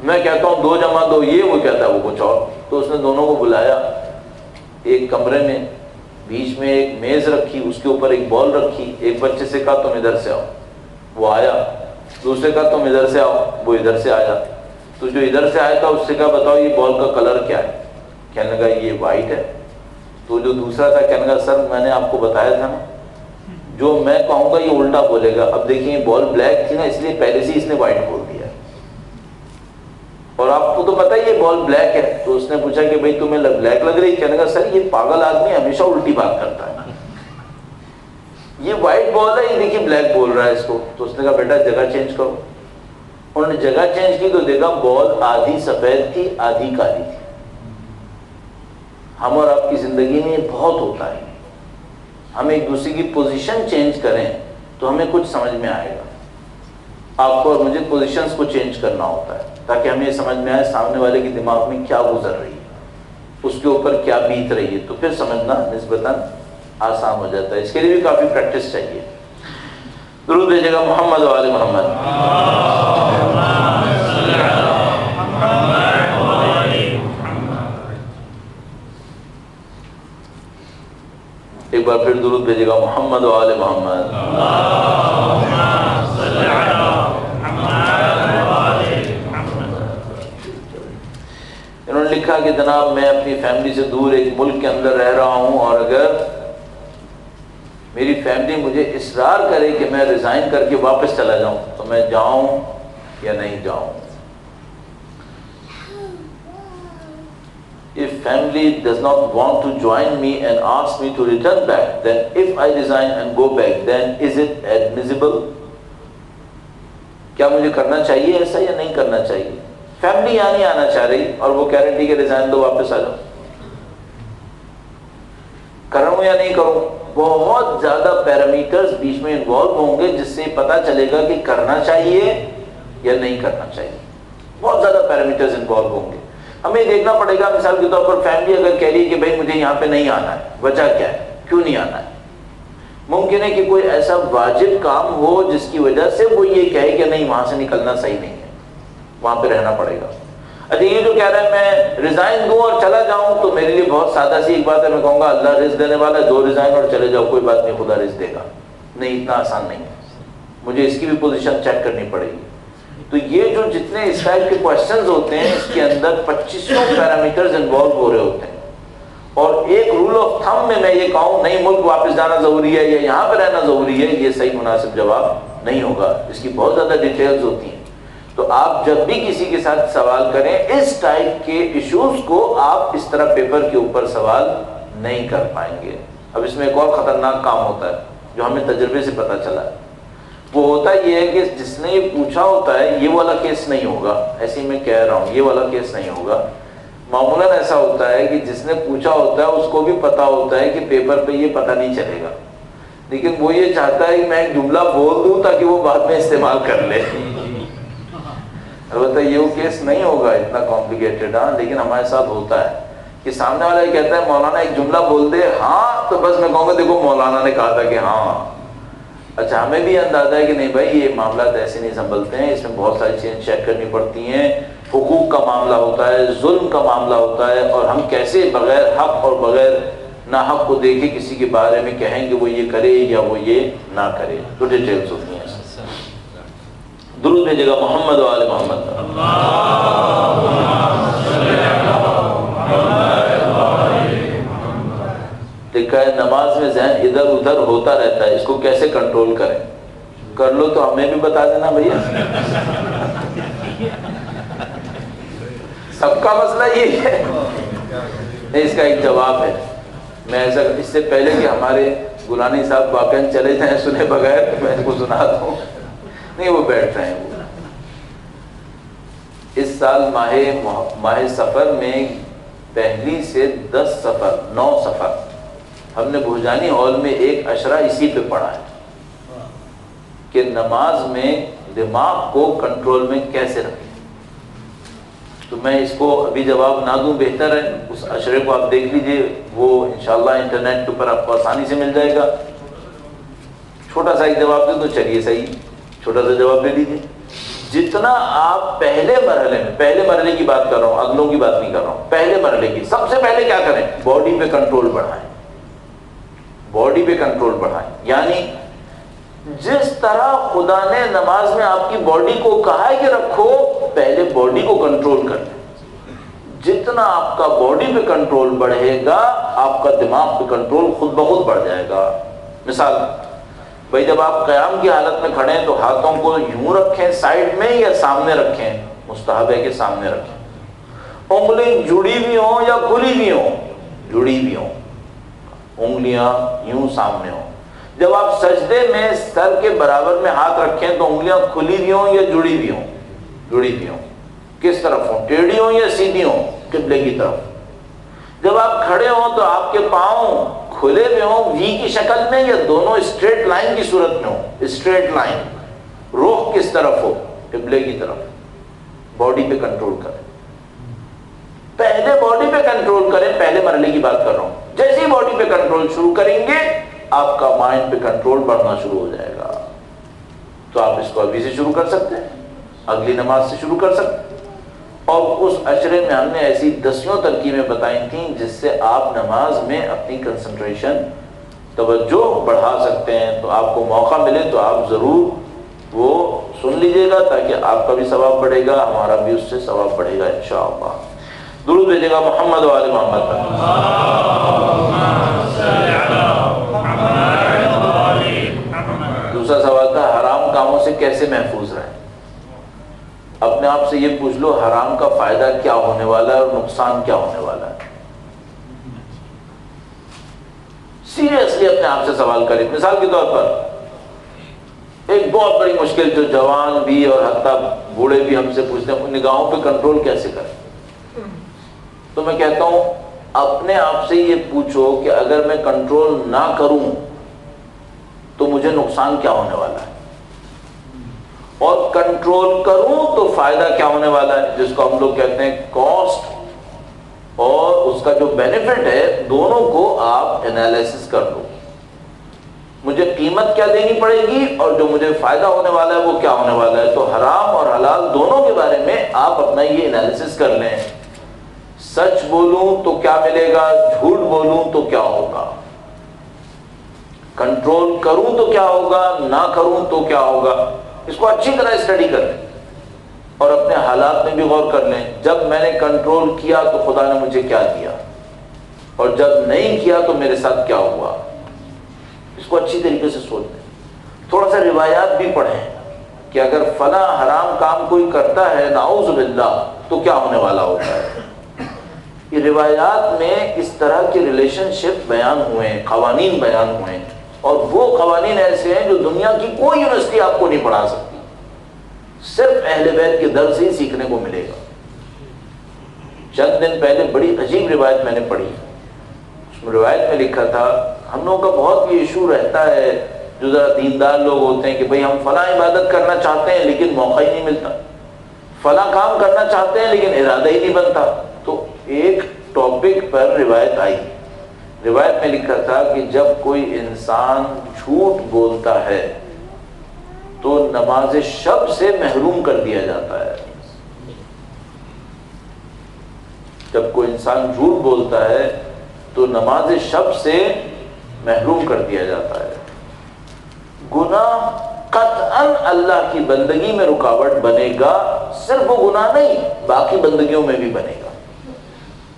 میں کہتا ہوں 2 + 2 یہ، وہ کہتا ہے وہ کچھ اور۔ تو اس نے دونوں کو بلایا ایک کمرے میں، بیچ میں ایک میز رکھی، اس کے اوپر ایک بال رکھی، ایک بچے سے کہا تم ادھر سے آؤ، وہ آیا، دوسرے کا تم ادھر سے آؤ، وہ ادھر سے آیا۔ تو جو ادھر سے آیا تھا اس سے کہا بتاؤ یہ بال کا کلر کیا ہے؟ کہنے لگا یہ وائٹ ہے۔ تو جو دوسرا تھا کہنے لگا سر میں نے آپ کو بتایا تھا نا، جو میں کہوں گا یہ الٹا بولے گا۔ اب دیکھیں بال بلیک تھی نا، اس لیے پہلے سے اس نے وائٹ بول دیا، اور آپ کو تو پتہ ہے یہ بال بلیک ہے۔ تو اس نے پوچھا کہ بھائی تمہیں بلیک لگ رہی؟ کہنے لگا سر یہ پاگل آدمی ہمیشہ الٹی بات کرتا ہے، یہ وائٹ بال ہے، یہ دیکھیے بلیک بول رہا ہے اس کو۔ تو اس نے کہا بیٹا جگہ چینج کرو۔ انہوں نے جگہ چینج کی تو دیکھا بال آدھی سفید تھی آدھی کالی تھی۔ ہم اور آپ کی زندگی میں یہ بہت ہوتا ہے، ہم ایک دوسرے کی پوزیشن چینج کریں تو ہمیں کچھ سمجھ میں آئے گا۔ آپ کو اور مجھے پوزیشنز کو چینج کرنا ہوتا ہے تاکہ ہمیں یہ سمجھ میں آئے سامنے والے کے دماغ میں کیا گزر رہی ہے، اس کے اوپر کیا بیت رہی ہے، تو پھر سمجھنا نسبتاً آسان ہو جاتا ہے۔ اس کے لیے بھی کافی پریکٹس چاہیے۔ درود بھیجے گا محمد و آل محمد۔ ایک بار پھر درود بھیجے گا محمد و آل محمد۔ انہوں نے لکھا کہ جناب میں اپنی فیملی سے دور ایک ملک کے اندر رہ رہا ہوں، اور اگر میری فیملی مجھے اصرار کرے کہ میں ریزائن کر کے واپس چلا جاؤں تو میں جاؤں یا نہیں جاؤں؟ If family does not want to join me and ask me to return back, then if I resign and go back, then is it admissible? کیا مجھے کرنا چاہیے ایسا یا نہیں کرنا چاہیے؟ فیملی یہاں نہیں آنا چاہ رہی اور وہ کہہ رہے ٹھیک ہے ریزائن دو واپس آ جاؤ، کروں یا نہیں کروں؟ بہت زیادہ پیرامیٹرز بیچ میں انوالو ہوں گے جس سے پتہ چلے گا کہ کرنا چاہیے یا نہیں کرنا چاہیے۔ بہت زیادہ پیرامیٹرز انوالو ہوں گے، ہمیں دیکھنا پڑے گا۔ مثال کے طور پر فیملی اگر کہہ رہی ہے کہ بھائی مجھے یہاں پہ نہیں آنا ہے، وجہ کیا ہے، کیوں نہیں آنا ہے؟ ممکن ہے کہ کوئی ایسا واجب کام ہو جس کی وجہ سے وہ یہ کہے کہ نہیں وہاں سے نکلنا صحیح نہیں ہے، وہاں پہ رہنا پڑے گا۔ اچھا یہ جو کہہ رہا ہے میں ریزائن دوں اور چلا جاؤں، تو میرے لیے بہت سادہ سی ایک بات ہے، میں کہوں گا اللہ رزق دینے والا ہے، دو ریزائن اور چلے جاؤ، کوئی بات نہیں، خدا رزق دے گا۔ نہیں، اتنا آسان نہیں ہے، مجھے اس کی بھی پوزیشن چیک کرنی پڑے گی۔ تو یہ جو جتنے اس ٹائپ کے کوشچنز ہوتے ہیں اس کے اندر 2500 پیرامیٹرز انوالو ہو رہے ہوتے ہیں، اور ایک رول آف تھم میں یہ کہوں نہیں ملک واپس جانا ضروری ہے یا یہاں پہ رہنا ضروری ہے، یہ صحیح مناسب جواب نہیں ہوگا، اس کی بہت زیادہ ڈیٹیلز ہوتی ہیں۔ تو آپ جب بھی کسی کے ساتھ سوال کریں اس ٹائپ کے ایشوز کو آپ اس طرح پیپر کے اوپر سوال نہیں کر پائیں گے۔ اب اس میں ایک اور خطرناک کام ہوتا ہے جو ہمیں تجربے سے پتہ چلا ہے، وہ ہوتا یہ ہے کہ جس نے یہ پوچھا ہوتا ہے یہ والا کیس نہیں ہوگا، ایسے ہی میں کہہ رہا ہوں یہ والا کیس نہیں ہوگا۔ معمولاً ایسا ہوتا ہے کہ جس نے پوچھا ہوتا ہے اس کو بھی پتہ ہوتا ہے کہ پیپر پہ یہ پتہ نہیں چلے گا، لیکن وہ یہ چاہتا ہے کہ میں ایک جملہ بول دوں تاکہ وہ بعد میں استعمال کر لے۔ البتہ یہ وہ کیس نہیں ہوگا اتنا کمپلیکیٹڈ، ہاں، لیکن ہمارے ساتھ ہوتا ہے کہ سامنے والا یہ کہتا ہے مولانا ایک جملہ بول دے ہاں، تو بس میں کہوں گا دیکھو مولانا نے کہا تھا کہ ہاں۔ اچھا ہمیں بھی اندازہ ہے کہ نہیں بھائی یہ معاملات ایسے نہیں سنبھلتے ہیں، اس میں بہت ساری چیزیں چیک کرنی پڑتی ہیں، حقوق کا معاملہ ہوتا ہے، ظلم کا معاملہ ہوتا ہے، اور ہم کیسے بغیر حق اور بغیر ناحق کو دیکھے کسی کے بارے میں کہیں کہ وہ یہ کرے یا وہ یہ نہ کرے، تو ڈیٹیلز ہوتی ہیں۔ درود بھیجے گا محمد و آل محمد۔ دیکھا ہے نماز میں ذہن ادھر ادھر ہوتا رہتا ہے، اس کو کیسے کنٹرول کریں؟ کر لو تو ہمیں بھی بتا دینا بھیا، سب کا مسئلہ یہ ہے۔ اس کا ایک جواب ہے، میں ایسا اس سے پہلے کہ ہمارے گولانی صاحب واقعاً چلے جائیں سنے بغیر میں ان کو سنا دوں، نہیں وہ بیٹھ رہے ہیں۔ وہ اس سال ماہ سفر میں پہلی سے 10 سفر 9 سفر ہم نے بھوجانی ہال میں ایک اشرہ اسی پہ پڑھا ہے کہ نماز میں دماغ کو کنٹرول میں کیسے رکھیں. تو میں اس کو ابھی جواب نہ دوں، بہتر ہے اس اشرے کو آپ دیکھ لیجئے، وہ انشاءاللہ انٹرنیٹ کے اوپر آپ کو آسانی سے مل جائے گا. چھوٹا سا ایک جواب دیں تو چلیے صحیح، چھوٹا سا جواب دے دیجیے. جتنا آپ پہلے مرحلے کی بات کر رہا ہوں، اگلوں کی بات نہیں کر رہا ہوں، پہلے مرحلے کی، سب سے پہلے کیا کریں؟ باڈی پہ کنٹرول بڑھائیں، باڈی پہ کنٹرول بڑھائیں. یعنی جس طرح خدا نے نماز میں آپ کی باڈی کو کہا ہے کہ رکھو، پہلے باڈی کو کنٹرول کر لیں. جتنا آپ کا باڈی پہ کنٹرول بڑھے گا، آپ کا دماغ پہ کنٹرول خود بخود بڑھ جائے گا. مثال بھائی، جب آپ قیام کی حالت میں کھڑے ہیں تو ہاتھوں کو یوں رکھیں سائڈ میں یا سامنے رکھیں؟ مستحب ہے کہ سامنے رکھیں. انگلی جڑی بھی ہوں یا کھلی بھی ہوں؟ جڑی بھی ہوں. انگلیاں یوں سامنے ہوں. جب آپ سجدے میں سر کے برابر میں ہاتھ رکھیں تو انگلیاں کھلی بھی ہوں یا جڑی بھی ہوں؟ جڑی بھی ہوں. کس طرف ہوں؟ ٹیڑھی ہوں یا سیدھی ہوں؟ قبلے کی طرف. جب آپ کھڑے ہوں تو آپ کے پاؤں کھلے ہوئے ہوں وی کی شکل میں یا دونوں اسٹریٹ لائن کی صورت میں ہوں؟ Straight line. رخ کس طرف ہو؟ قبلے کی طرف. باڈی پہ کنٹرول کریں، پہلے باڈی پہ کنٹرول کریں. پہلے مرحلے کی بات کر رہا ہوں. جیسے ہی باڈی پہ کنٹرول شروع کریں گے، آپ کا مائنڈ پہ کنٹرول بڑھنا شروع ہو جائے گا. تو آپ اس کو ابھی سے شروع کر سکتے ہیں، اگلی نماز سے شروع کر سکتے ہیں. اور اس اشرے میں ہم نے ایسی 10 ترکیبیں بتائی تھیں جس سے آپ نماز میں اپنی کنسنٹریشن، توجہ بڑھا سکتے ہیں. تو آپ کو موقع ملے تو آپ ضرور وہ سن لیجئے گا، تاکہ آپ کا بھی ثواب بڑھے گا، ہمارا بھی اس سے ثواب بڑھے گا انشاءاللہ. درود بھیجے گا محمد و آل محمد پر. دوسرا سوال تھا حرام کاموں سے کیسے محفوظ رہیں. اپنے آپ سے یہ پوچھ لو حرام کا فائدہ کیا ہونے والا ہے اور نقصان کیا ہونے والا ہے. سیریسلی اپنے آپ سے سوال کریں. مثال کے طور پر ایک بہت بڑی مشکل جو جوان بھی اور حتیٰ بوڑھے بھی ہم سے پوچھتے ہیں، نگاہوں پہ کنٹرول کیسے کریں. تو میں کہتا ہوں اپنے آپ سے یہ پوچھو کہ اگر میں کنٹرول نہ کروں تو مجھے نقصان کیا ہونے والا ہے، اور کنٹرول کروں تو فائدہ کیا ہونے والا ہے، جس کو ہم لوگ کہتے ہیں کاسٹ اور اس کا جو بینیفٹ ہے. دونوں کو آپ انالیسس کر لو. مجھے قیمت کیا دینی پڑے گی اور جو مجھے فائدہ ہونے والا ہے وہ کیا ہونے والا ہے. تو حرام اور حلال دونوں کے بارے میں آپ اپنا یہ انالیسس کر لیں. سچ بولوں تو کیا ملے گا، جھوٹ بولوں تو کیا ہوگا، کنٹرول کروں تو کیا ہوگا، نہ کروں تو کیا ہوگا. اس کو اچھی طرح اسٹڈی کر لیں اور اپنے حالات میں بھی غور کر لیں. جب میں نے کنٹرول کیا تو خدا نے مجھے کیا دیا، اور جب نہیں کیا تو میرے ساتھ کیا ہوا. اس کو اچھی طریقے سے سوچ لیں. تھوڑا سا روایات بھی پڑھیں کہ اگر فلاں حرام کام کوئی کرتا ہے نعوذ باللہ تو کیا ہونے والا ہوتا ہے. یہ روایات میں اس طرح کے ریلیشن شپ بیان ہوئے ہیں، قوانین بیان ہوئے ہیں، اور وہ قوانین ایسے ہیں جو دنیا کی کوئی یونیورسٹی آپ کو نہیں پڑھا سکتی. صرف اہل بیت کے در سے ہی سیکھنے کو ملے گا. چند دن پہلے بڑی عجیب روایت میں نے پڑھی. اس میں روایت میں لکھا تھا، ہم لوگوں کا بہت یہ ایشو رہتا ہے جو ذرا دیندار لوگ ہوتے ہیں کہ بھئی ہم فلاں عبادت کرنا چاہتے ہیں لیکن موقع ہی نہیں ملتا، فلاں کام کرنا چاہتے ہیں لیکن ارادہ ہی نہیں بنتا. تو ایک ٹاپک پر روایت آئی. روایت میں لکھا تھا کہ جب کوئی انسان جھوٹ بولتا ہے تو نماز شب سے محروم کر دیا جاتا ہے. جب کوئی انسان جھوٹ بولتا ہے تو نماز شب سے محروم کر دیا جاتا ہے. گناہ قطعاً اللہ کی بندگی میں رکاوٹ بنے گا. صرف وہ گناہ نہیں، باقی بندگیوں میں بھی بنے گا.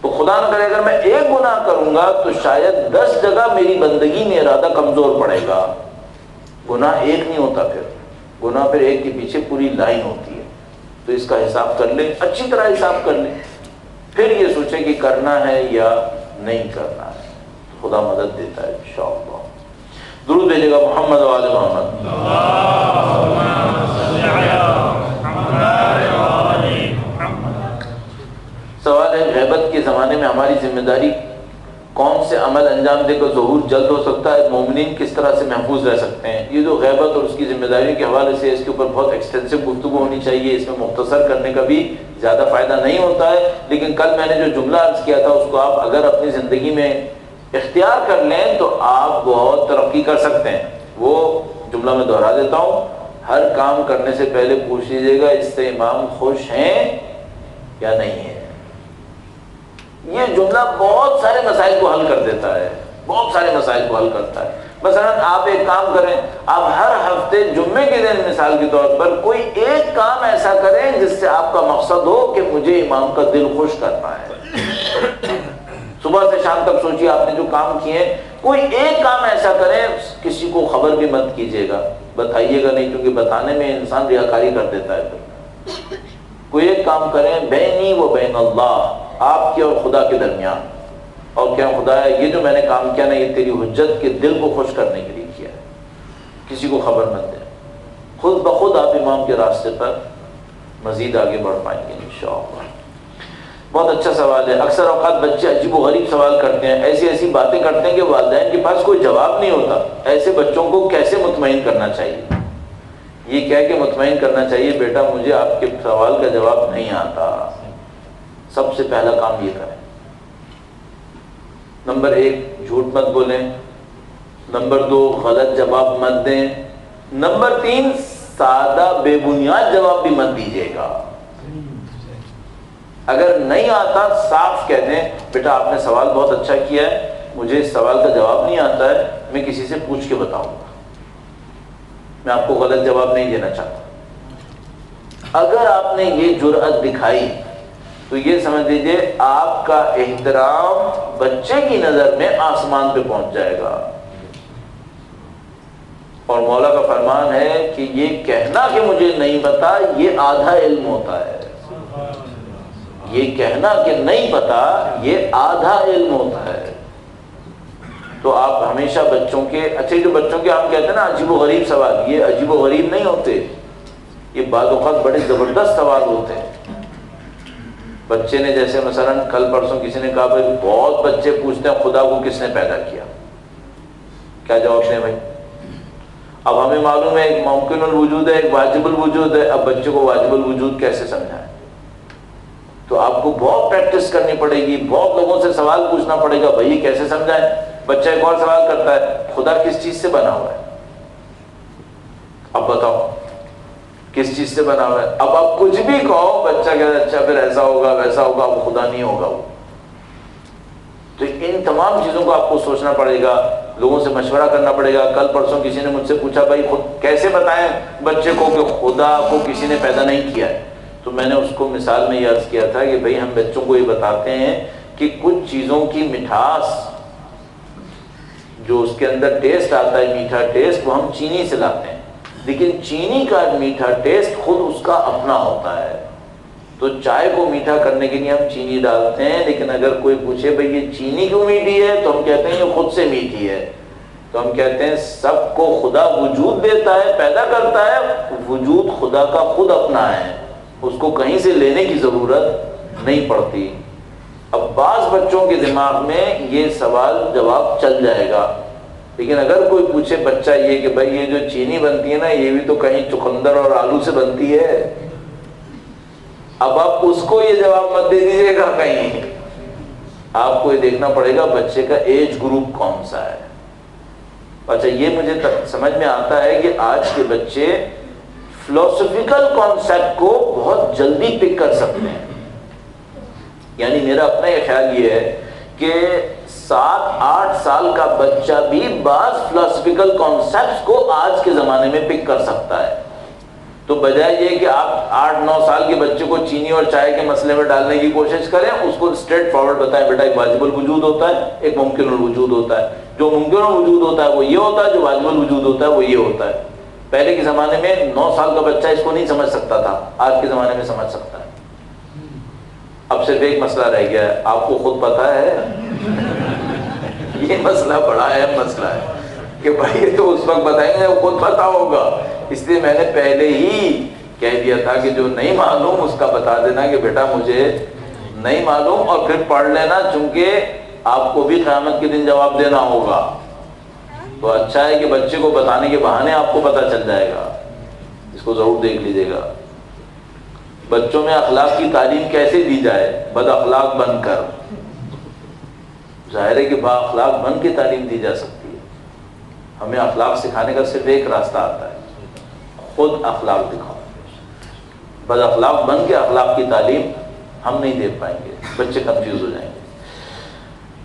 تو خدا نہ کرے اگر میں ایک گناہ کروں گا تو شاید 10 جگہ میری بندگی میں ارادہ کمزور پڑے گا. گناہ ایک نہیں ہوتا، پھر گناہ پھر ایک کے پیچھے پوری لائن ہوتی ہے. تو اس کا حساب کر لیں، اچھی طرح حساب کر لیں، پھر یہ سوچیں کہ کرنا ہے یا نہیں کرنا ہے. خدا مدد دیتا ہے انشاءاللہ. درود بھیجے گا محمد و آل محمد. سوال ہے غیبت کے زمانے میں ہماری ذمہ داری کون سے عمل انجام دے کر ظہور جلد ہو سکتا ہے، مومنین کس طرح سے محفوظ رہ سکتے ہیں. یہ جو غیبت اور اس کی ذمہ داریوں کے حوالے سے اس کے اوپر بہت ایکسٹینسو گفتگو ہونی چاہیے. اس میں مختصر کرنے کا بھی زیادہ فائدہ نہیں ہوتا ہے، لیکن کل میں نے جو جملہ عرض کیا تھا اس کو آپ اگر اپنی زندگی میں اختیار کر لیں تو آپ بہت ترقی کر سکتے ہیں. وہ جملہ میں دہرا دیتا ہوں، ہر کام کرنے سے پہلے پوچھ لیجیے گا اس سے امام خوش ہیں یا نہیں ہے. یہ جملہ بہت سارے مسائل کو حل کر دیتا ہے، بہت سارے مسائل کو حل کرتا ہے. مثلا آپ ایک کام کریں، آپ ہر ہفتے جمعے کے دن مثال کے طور پر کوئی ایک کام ایسا کریں جس سے آپ کا مقصد ہو کہ مجھے امام کا دل خوش کرنا ہے. صبح سے شام تک سوچیے آپ نے جو کام کیے، کوئی ایک کام ایسا کریں، کسی کو خبر بھی مت کیجیے گا، بتائیے گا نہیں، کیونکہ بتانے میں انسان ریاکاری کر دیتا ہے. پھر کوئی ایک کام کریں بینی و بین اللہ، آپ کے اور خدا کے درمیان، اور کیا خدا ہے یہ جو میں نے کام کیا نا یہ تیری حجت کے دل کو خوش کرنے کے لیے کیا ہے، کسی کو خبر مت دیں. خود بخود آپ امام کے راستے پر مزید آگے بڑھ پائیں گے انشاءاللہ. بہت اچھا سوال ہے. اکثر اوقات بچے عجیب و غریب سوال کرتے ہیں، ایسی ایسی باتیں کرتے ہیں کہ والدین کے پاس کوئی جواب نہیں ہوتا. ایسے بچوں کو کیسے مطمئن کرنا چاہیے؟ یہ کہہ کے مطمئن کرنا چاہیے بیٹا مجھے آپ کے سوال کا جواب نہیں آتا. سب سے پہلا کام یہ کریں. نمبر 1 جھوٹ مت بولیں. نمبر 2 غلط جواب مت دیں. نمبر 3 سادہ بے بنیاد جواب بھی مت دیجیے گا. اگر نہیں آتا صاف کہہ دیں بیٹا آپ نے سوال بہت اچھا کیا ہے، مجھے اس سوال کا جواب نہیں آتا ہے، میں کسی سے پوچھ کے بتاؤں گا، میں آپ کو غلط جواب نہیں دینا چاہتا. اگر آپ نے یہ جرأت دکھائی تو یہ سمجھ لیجیے آپ کا احترام بچے کی نظر میں آسمان پہ پہنچ جائے گا. اور مولا کا فرمان ہے کہ یہ کہنا کہ مجھے نہیں پتا یہ آدھا علم ہوتا ہے. یہ کہنا کہ نہیں پتا یہ آدھا علم ہوتا ہے. تو آپ ہمیشہ بچوں کے جو بچوں کے ہم کہتے ہیں نا عجیب و غریب سوال، یہ عجیب و غریب نہیں ہوتے، یہ بعض اوقات بڑے زبردست سوال ہوتے ہیں. بچے نے جیسے مثلا کل پرسوں کسی نے کہا بھائی بہت بچے پوچھتے ہیں خدا کو کس نے پیدا کیا، کیا جواب دیں بھائی؟ اب ہمیں معلوم ہے ایک ممکن الوجود ہے ایک واجب الوجود ہے. اب بچے کو واجب الوجود کیسے سمجھائیں؟ تو آپ کو بہت پریکٹس کرنی پڑے گی، بہت لوگوں سے سوال پوچھنا پڑے گا بھائی کیسے سمجھائیں. بچہ ایک اور سوال کرتا ہے خدا کس چیز سے بنا ہوا ہے؟ اب بتاؤ کس چیز سے بنا ہوا ہے؟ اب آپ کچھ بھی کہو بچہ کہتا ہے اچھا پھر ایسا ہوگا ویسا ہوگا، وہ خدا نہیں ہوگا وہ. تو ان تمام چیزوں کو آپ کو سوچنا پڑے گا، لوگوں سے مشورہ کرنا پڑے گا. کل پرسوں کسی نے مجھ سے پوچھا بھائی خود کیسے بتائیں بچے کو کہ خدا کو کسی نے پیدا نہیں کیا ہے؟ تو میں نے اس کو مثال میں یہ عرض کیا تھا کہ بھائی ہم بچوں کو یہ بتاتے ہیں کہ کچھ چیزوں کی مٹھاس جو اس کے اندر ٹیسٹ آتا ہے میٹھا ٹیسٹ وہ ہم چینی سے لاتے ہیں، لیکن چینی کا میٹھا ٹیسٹ خود اس کا اپنا ہوتا ہے. تو چائے کو میٹھا کرنے کے لیے ہم چینی ڈالتے ہیں، لیکن اگر کوئی پوچھے بھئی یہ چینی کیوں میٹھی ہے تو ہم کہتے ہیں یہ خود سے میٹھی ہے. تو ہم کہتے ہیں سب کو خدا وجود دیتا ہے، پیدا کرتا ہے، وجود خدا کا خود اپنا ہے، اس کو کہیں سے لینے کی ضرورت نہیں پڑتی. اب بعض بچوں کے دماغ میں یہ سوال جواب چل جائے گا، لیکن اگر کوئی پوچھے بچہ یہ کہ بھائی یہ جو چینی بنتی ہے نا یہ بھی تو کہیں چقندر اور آلو سے بنتی ہے، اب آپ اس کو یہ جواب مت دے دیجیے گا. کہیں آپ کو یہ دیکھنا پڑے گا بچے کا ایج گروپ کون سا ہے. اچھا یہ مجھے سمجھ میں آتا ہے کہ آج کے بچے فلسفیکل کانسیپٹ کو بہت جلدی پک کر سکتے ہیں. یعنی میرا اپنا یہ خیال یہ ہے کہ 7-8 سال کا بچہ بھی بعض فلسفیکل کانسیپٹس کو آج کے زمانے میں پک کر سکتا ہے. تو بجائے یہ کہ آپ 8-9 سال کے بچے کو چینی اور چائے کے مسئلے میں ڈالنے کی کوشش کریں، اس کو اسٹریٹ فارورڈ بتائیں بیٹا ایک واجب الوجود ہوتا ہے ایک ممکن الوجود ہوتا ہے. جو ممکن الوجود ہوتا ہے وہ یہ ہوتا ہے، جو واجب الوجود ہوتا ہے وہ یہ ہوتا ہے. پہلے کے زمانے میں 9 سال کا بچہ اس کو نہیں سمجھ سکتا تھا، آج کے زمانے میں سمجھ سکتا ہے. اب صرف ایک مسئلہ رہ گیا ہے، آپ کو خود پتا ہے یہ مسئلہ بڑا اہم مسئلہ ہے کہ بھائی یہ تو اس وقت بتائیں گے وہ خود پتا ہوگا. اس لیے میں نے پہلے ہی کہہ دیا تھا کہ جو نہیں معلوم اس کا بتا دینا کہ بیٹا مجھے نہیں معلوم اور پھر پڑھ لینا، چونکہ آپ کو بھی قیامت کے دن جواب دینا ہوگا، تو اچھا ہے کہ بچے کو بتانے کے بہانے آپ کو پتہ چل جائے گا، اس کو ضرور دیکھ لیجیے گا۔ بچوں میں اخلاق کی تعلیم کیسے دی جائے؟ بد اخلاق بن کر۔ ظاہر ہے کہ با اخلاق بن کے تعلیم دی جا سکتی ہے، ہمیں اخلاق سکھانے کا صرف ایک راستہ آتا ہے، خود اخلاق دکھاؤ۔ بد اخلاق بن کے اخلاق کی تعلیم ہم نہیں دے پائیں گے، بچے کنفیوز ہو جائیں گے۔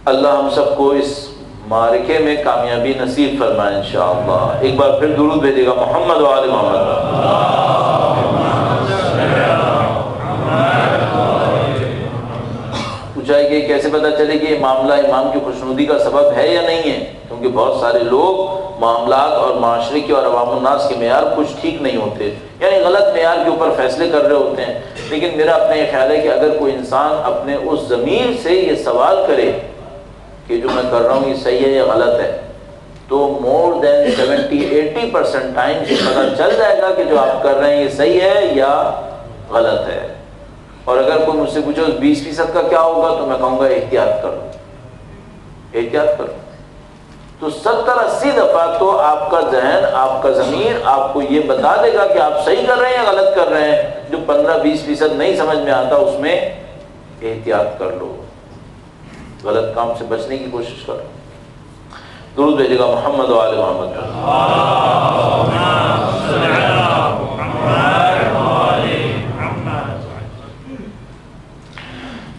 اللہ ہم سب کو اس معرکے میں کامیابی نصیب فرمائے انشاءاللہ۔ ایک بار پھر درود بھیجے گا محمد و آل محمد۔ پوچھا ہے کہ کیسے پتہ چلے کہ یہ معاملہ امام کی خوشنودی کا سبب ہے یا نہیں ہے، کیونکہ بہت سارے لوگ معاملات اور معاشرے کے اور عوام الناس کے معیار کچھ ٹھیک نہیں ہوتے، یعنی غلط معیار کے اوپر فیصلے کر رہے ہوتے ہیں۔ لیکن میرا اپنا یہ خیال ہے کہ اگر کوئی انسان اپنے اس ضمیر سے یہ سوال کرے کہ جو میں کر رہا ہوں یہ صحیح ہے یا غلط ہے، تو مور دین 70-80% ٹائم سے پتہ چل جائے گا کہ جو آپ کر رہے ہیں یہ صحیح ہے یا غلط ہے۔ اور اگر کوئی مجھ سے پوچھے 20% کا کیا ہوگا، تو میں کہوں گا احتیاط کرو، احتیاط کرو۔ تو 70-80 دفعہ تو آپ کا ذہن، آپ کا ضمیر آپ کو یہ بتا دے گا کہ آپ صحیح کر رہے ہیں یا غلط کر رہے ہیں۔ جو 15-20% نہیں سمجھ میں آتا اس میں احتیاط کر لو، غلط کام سے بچنے کی کوشش کرو۔ درود بھیجے گا محمد و آل محمد۔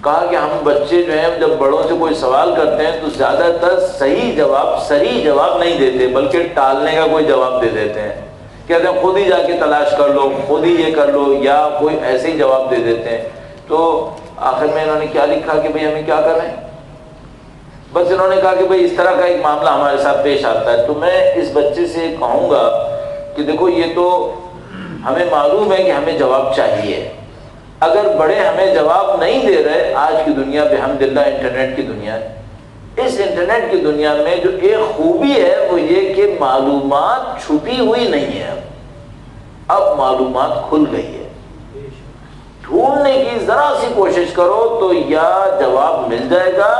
کہا کہ ہم بچے جو ہیں جب بڑوں سے کوئی سوال کرتے ہیں تو زیادہ تر صحیح جواب نہیں دیتے، بلکہ ٹالنے کا کوئی جواب دے دیتے ہیں، کہتے ہیں خود ہی جا کے تلاش کر لو، خود ہی یہ کر لو، یا کوئی ایسے ہی جواب دے دیتے ہیں۔ تو آخر میں انہوں نے کیا لکھا کہ بھئی ہمیں کیا کریں؟ بس انہوں نے کہا کہ بھئی اس طرح کا ایک معاملہ ہمارے ساتھ پیش آتا ہے۔ تو میں اس بچے سے کہوں گا کہ دیکھو یہ تو ہمیں معلوم ہے کہ ہمیں جواب چاہیے، اگر بڑے ہمیں جواب نہیں دے رہے، آج کی دنیا بحمدللہ انٹرنیٹ کی دنیا ہے، اس انٹرنیٹ کی دنیا میں جو ایک خوبی ہے وہ یہ کہ معلومات چھپی ہوئی نہیں ہے، اب معلومات کھل گئی ہے، ڈھونڈنے کی ذرا سی کوشش کرو تو یا جواب مل جائے گا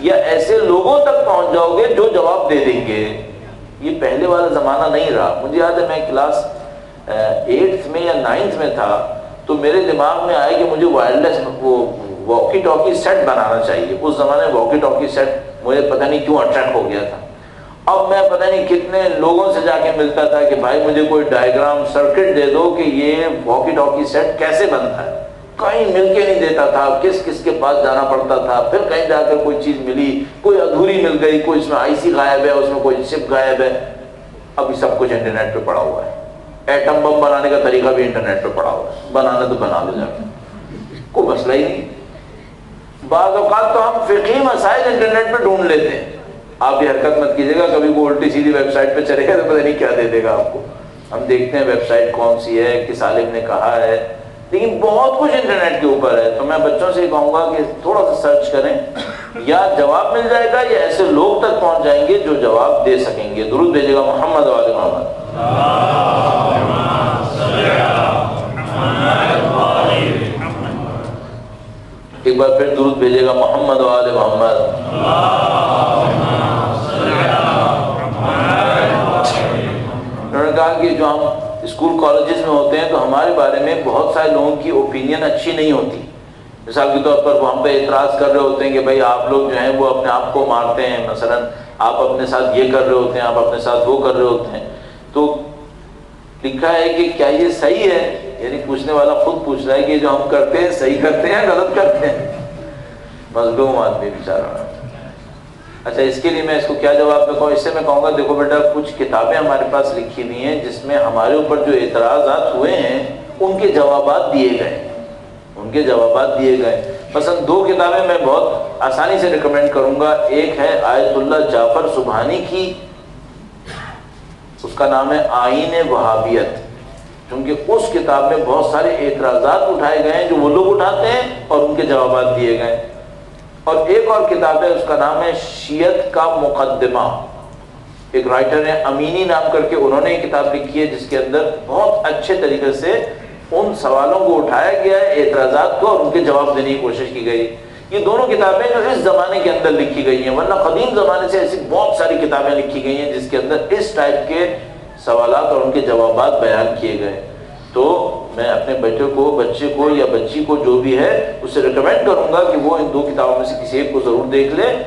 یا ایسے لوگوں تک پہنچ جاؤ گے جو جواب دے دیں گے۔ یہ پہلے والا زمانہ نہیں رہا۔ مجھے یاد ہے میں کلاس 8 میں یا 9 میں تھا، تو میرے دماغ میں آیا کہ مجھے وائرلیس وہ واکی ٹاکی سیٹ بنانا چاہیے۔ اس زمانے میں واکی ٹاکی سیٹ مجھے پتہ نہیں کیوں اٹریکٹ ہو گیا تھا۔ اب میں پتہ نہیں کتنے لوگوں سے جا کے ملتا تھا کہ بھائی مجھے کوئی ڈائیگرام سرکٹ دے دو کہ یہ واکی ٹاکی سیٹ کیسے بنتا ہے، کہیں مل کے نہیں دیتا تھا، کس کس کے پاس جانا پڑتا تھا، پھر کہیں جا کر کوئی چیز ملی، کوئی ادھوری مل گئی، کوئی اس میں آئی سی غائب ہے، اس میں کوئی چپ غائب ہے۔ ابھی سب کچھ انٹرنیٹ پہ پڑا ہوا ہے، ایٹم بم بنانے کا طریقہ بھی انٹرنیٹ پہ پڑا ہوا ہے، بنانا تو بنا لو جا کے، کوئی مسئلہ ہی نہیں۔ بعض اوقات تو ہم فقہی مسائل انٹرنیٹ پہ ڈھونڈ لیتے ہیں۔ آپ یہ حرکت مت کیجیے گا، کبھی کوئی الٹی سیدھی ویب سائٹ پہ چلے گا تو پتہ نہیں کیا دے دے گا آپ کو۔ ہم دیکھتے ہیں ویب سائٹ کون سی ہے، کس عالم نے کہا ہے، لیکن بہت کچھ انٹرنیٹ کے اوپر ہے۔ تو میں بچوں سے کہوں گا کہ تھوڑا سا سرچ کریں، یا جواب مل جائے گا یا ایسے لوگ تک پہنچ جائیں گے جو جواب دے سکیں گے۔ درود بھیجے گا محمد و آل محمد۔ ایک بار پھر درود بھیجے گا محمد و آل محمد۔ انہوں نے کہا کہ جو ہم اسکول کالجز میں ہوتے ہیں تو ہمارے بارے میں بہت سارے لوگوں کی اوپینین اچھی نہیں ہوتی۔ مثال کے طور پر وہ ہم پہ اعتراض کر رہے ہوتے ہیں کہ بھئی آپ لوگ جو ہیں وہ اپنے آپ کو مارتے ہیں، مثلا آپ اپنے ساتھ یہ کر رہے ہوتے ہیں، آپ اپنے ساتھ وہ کر رہے ہوتے ہیں۔ تو لکھا ہے کہ کیا یہ صحیح ہے، یعنی پوچھنے والا خود پوچھ رہا ہے کہ جو ہم کرتے ہیں صحیح کرتے ہیں غلط کرتے ہیں، مظلوم آدمی بیچارہ۔ اچھا اس کے لیے میں اس کو کیا جواب میں کہوں؟ اس سے میں کہوں گا دیکھو بیٹا کچھ کتابیں ہمارے پاس لکھی ہوئی ہیں جس میں ہمارے اوپر جو اعتراضات ہوئے ہیں ان کے جوابات دیے گئے، ان کے جوابات دیے گئے۔ مثلا 2 کتابیں میں بہت آسانی سے ریکمینڈ کروں گا۔ ایک ہے آیت اللہ جعفر سبحانی کی، اس کا نام ہے آئین وہابیت، کیونکہ اس کتاب میں بہت سارے اعتراضات اٹھائے گئے ہیں جو وہ لوگ اٹھاتے ہیں اور ان کے جوابات دیے گئے۔ اور ایک اور کتاب ہے، اس کا نام ہے شیعت کا مقدمہ، ایک رائٹر ہے امینی نام کر کے، انہوں نے ایک کتاب لکھی ہے جس کے اندر بہت اچھے طریقے سے ان سوالوں کو اٹھایا گیا ہے، اعتراضات کو، اور ان کے جواب دینے کی کوشش کی گئی۔ یہ دونوں کتابیں جو اس زمانے کے اندر لکھی گئی ہیں، ورنہ قدیم زمانے سے ایسی بہت ساری کتابیں لکھی گئی ہیں جس کے اندر اس ٹائپ کے سوالات اور ان کے جوابات بیان کیے گئے۔ تو میں اپنے بچے کو یا بچی کو جو بھی ہے اسے ریکمینڈ کروں گا کہ وہ ان دو کتابوں میں سے کسی ایک کو ضرور دیکھ لے۔